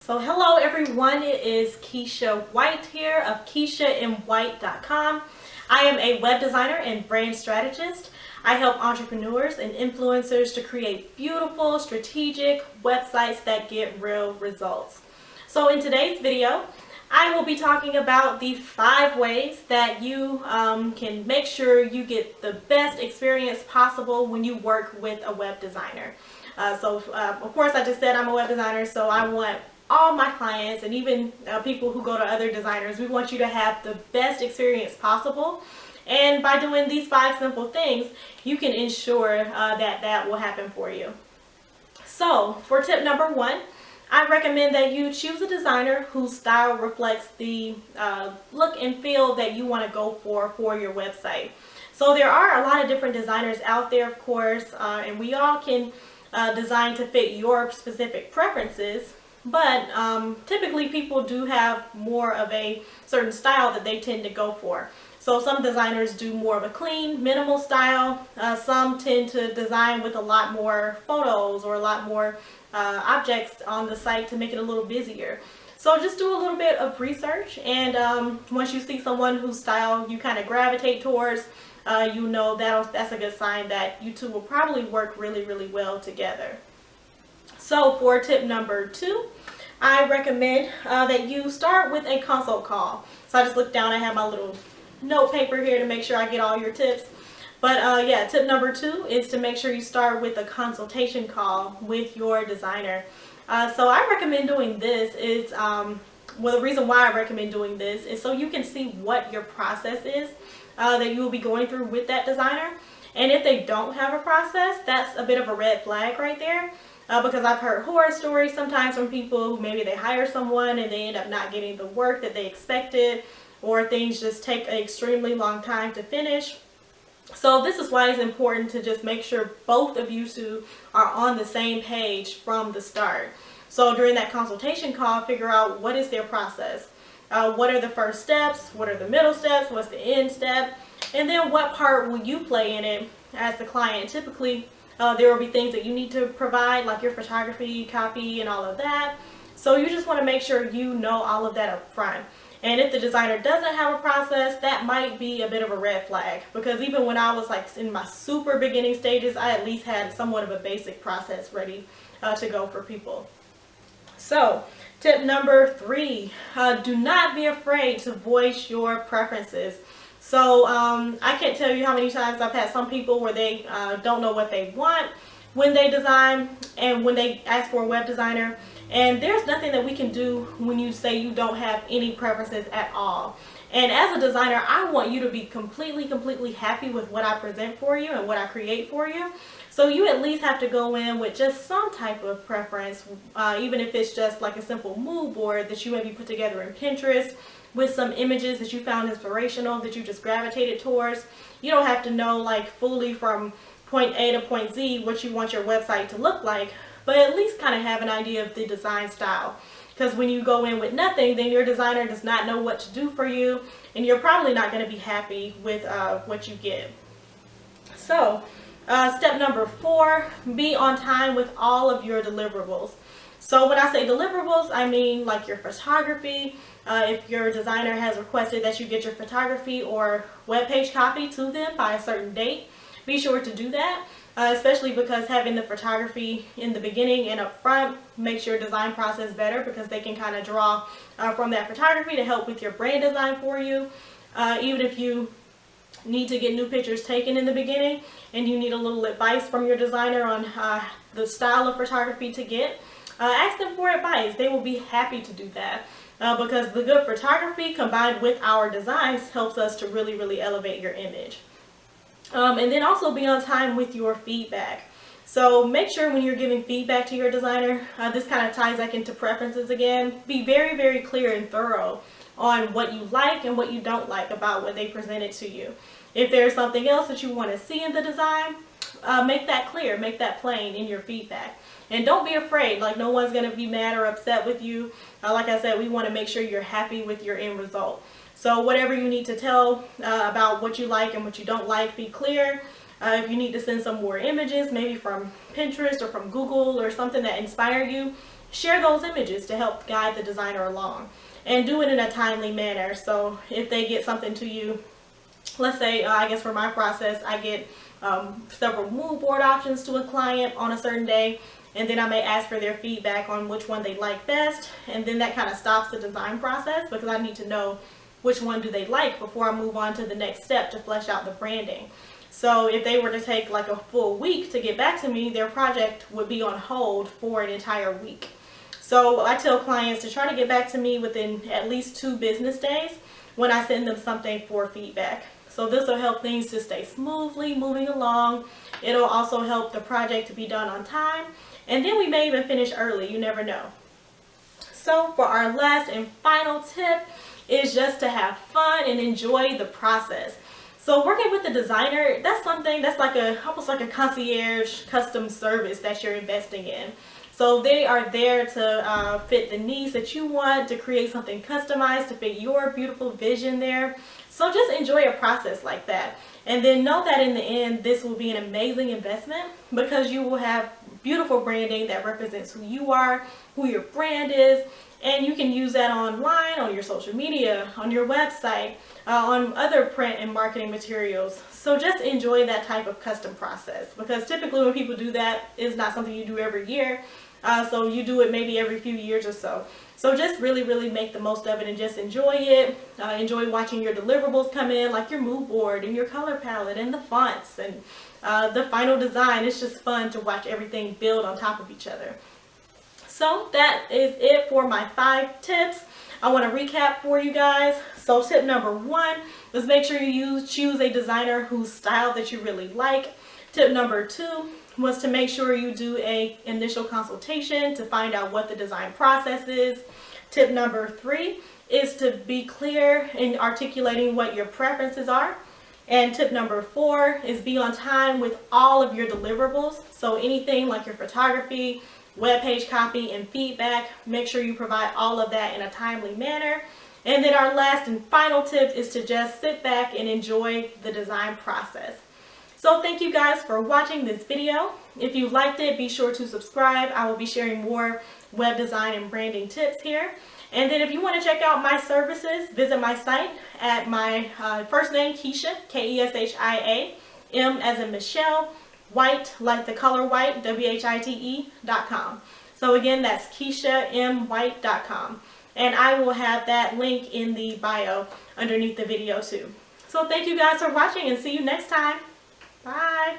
So hello everyone, it is Keisha White here of KeishaMWhite.com. I am a web designer and brand strategist. I help entrepreneurs and influencers to create beautiful, strategic websites that get real results. So in today's video, I will be talking about the 5 ways that you can make sure you get the best experience possible when you work with a web designer. Of course, I just said I'm a web designer, so I want all my clients and even people who go to other designers, we want you to have the best experience possible. And by doing these 5 simple things, you can ensure that will happen for you. So for tip number 1, I recommend that you choose a designer whose style reflects the look and feel that you want to go for your website. So there are a lot of different designers out there, of course, and we all can design to fit your specific preferences. But typically people do have more of a certain style that they tend to go for. So some designers do more of a clean, minimal style. Some tend to design with a lot more photos or a lot more objects on the site to make it a little busier. So just do a little bit of research, and once you see someone whose style you kind of gravitate towards, you know that's a good sign that you two will probably work really, really well together. So for tip number 2, I recommend that you start with a consult call. So I just looked down, I have my little note paper here to make sure I get all your tips. But yeah, tip number 2 is to make sure you start with a consultation call with your designer. So I recommend doing this is, well, the reason why I recommend doing this is so you can see what your process is that you will be going through with that designer. And if they don't have a process, that's a bit of a red flag right there. Because I've heard horror stories sometimes from people who maybe they hire someone and they end up not getting the work that they expected, or things just take an extremely long time to finish. So this is why it's important to just make sure both of you two are on the same page from the start. So during that consultation call, figure out what is their process. What are the first steps? What are the middle steps? What's the end step? And then what part will you play in it as the client? Typically, there will be things that you need to provide, like your photography, copy, and all of that. So you just want to make sure you know all of that up front. And if the designer doesn't have a process, that might be a bit of a red flag. Because even when I was like in my super beginning stages, I at least had somewhat of a basic process ready to go for people. So tip number 3, do not be afraid to voice your preferences. So I can't tell you how many times I've had some people where they don't know what they want when they design and when they ask for a web designer. And there's nothing that we can do when you say you don't have any preferences at all. And as a designer, I want you to be completely happy with what I present for you and what I create for you. So you at least have to go in with just some type of preference, even if it's just like a simple mood board that you maybe put together in Pinterest, with some images that you found inspirational that you just gravitated towards. You don't have to know like fully from point A to point Z what you want your website to look like, but at least kind of have an idea of the design style. Because when you go in with nothing, then your designer does not know what to do for you, and you're probably not going to be happy with what you get. So step number 4, be on time with all of your deliverables. So when I say deliverables, I mean like your photography. If your designer has requested that you get your photography or web page copy to them by a certain date, be sure to do that, especially because having the photography in the beginning and up front makes your design process better, because they can kind of draw from that photography to help with your brand design for you. Even if you need to get new pictures taken in the beginning and you need a little advice from your designer on the style of photography to get, ask them for advice. They will be happy to do that. Because the good photography combined with our designs helps us to really elevate your image. And then also be on time with your feedback. So make sure when you're giving feedback to your designer, this kind of ties back into preferences again. Be very clear and thorough on what you like and what you don't like about what they presented to you. If there's something else that you want to see in the design, make that clear, make that plain in your feedback. And don't be afraid, like no one's going to be mad or upset with you. Like I said, we want to make sure you're happy with your end result. So whatever you need to tell about what you like and what you don't like, be clear. If you need to send some more images, maybe from Pinterest or from Google or something that inspired you, share those images to help guide the designer along, and do it in a timely manner. So if they get something to you, let's say, I guess for my process, I get several mood board options to a client on a certain day, and then I may ask for their feedback on which one they like best, and then that kind of stops the design process because I need to know which one do they like before I move on to the next step to flesh out the branding. So if they were to take like a full week to get back to me, their project would be on hold for an entire week. So I tell clients to try to get back to me within at least 2 business days when I send them something for feedback. So this will help things to stay smoothly moving along. It'll also help the project to be done on time. And then we may even finish early, you never know. So for our last and final tip is just to have fun and enjoy the process. So working with the designer, that's something that's like almost like a concierge custom service that you're investing in. So they are there to fit the needs that you want, to create something customized to fit your beautiful vision there. So just enjoy a process like that. And then know that in the end, this will be an amazing investment because you will have beautiful branding that represents who you are, who your brand is, and you can use that online, on your social media, on your website, on other print and marketing materials. So just enjoy that type of custom process, because typically when people do that, it's not something you do every year. So you do it maybe every few years or so. So just really make the most of it and just enjoy it. Enjoy watching your deliverables come in, like your mood board and your color palette and the fonts and the final design. It's just fun to watch everything build on top of each other. So that is it for my 5 tips. I want to recap for you guys. So tip number 1 is make sure you choose a designer whose style that you really like. Tip number 2 was to make sure you do an initial consultation to find out what the design process is. Tip number 3 is to be clear in articulating what your preferences are. And tip number 4 is be on time with all of your deliverables. So anything like your photography, web page copy, and feedback, make sure you provide all of that in a timely manner. And then our last and final tip is to just sit back and enjoy the design process. So thank you guys for watching this video. If you liked it, be sure to subscribe. I will be sharing more web design and branding tips here. And then if you want to check out my services, visit my site at my first name, Keisha, K-E-S-H-I-A, M as in Michelle, White, like the color white, WHITE.com. So again, that's KeishaMWhite.com. And I will have that link in the bio underneath the video too. So thank you guys for watching and see you next time. Bye.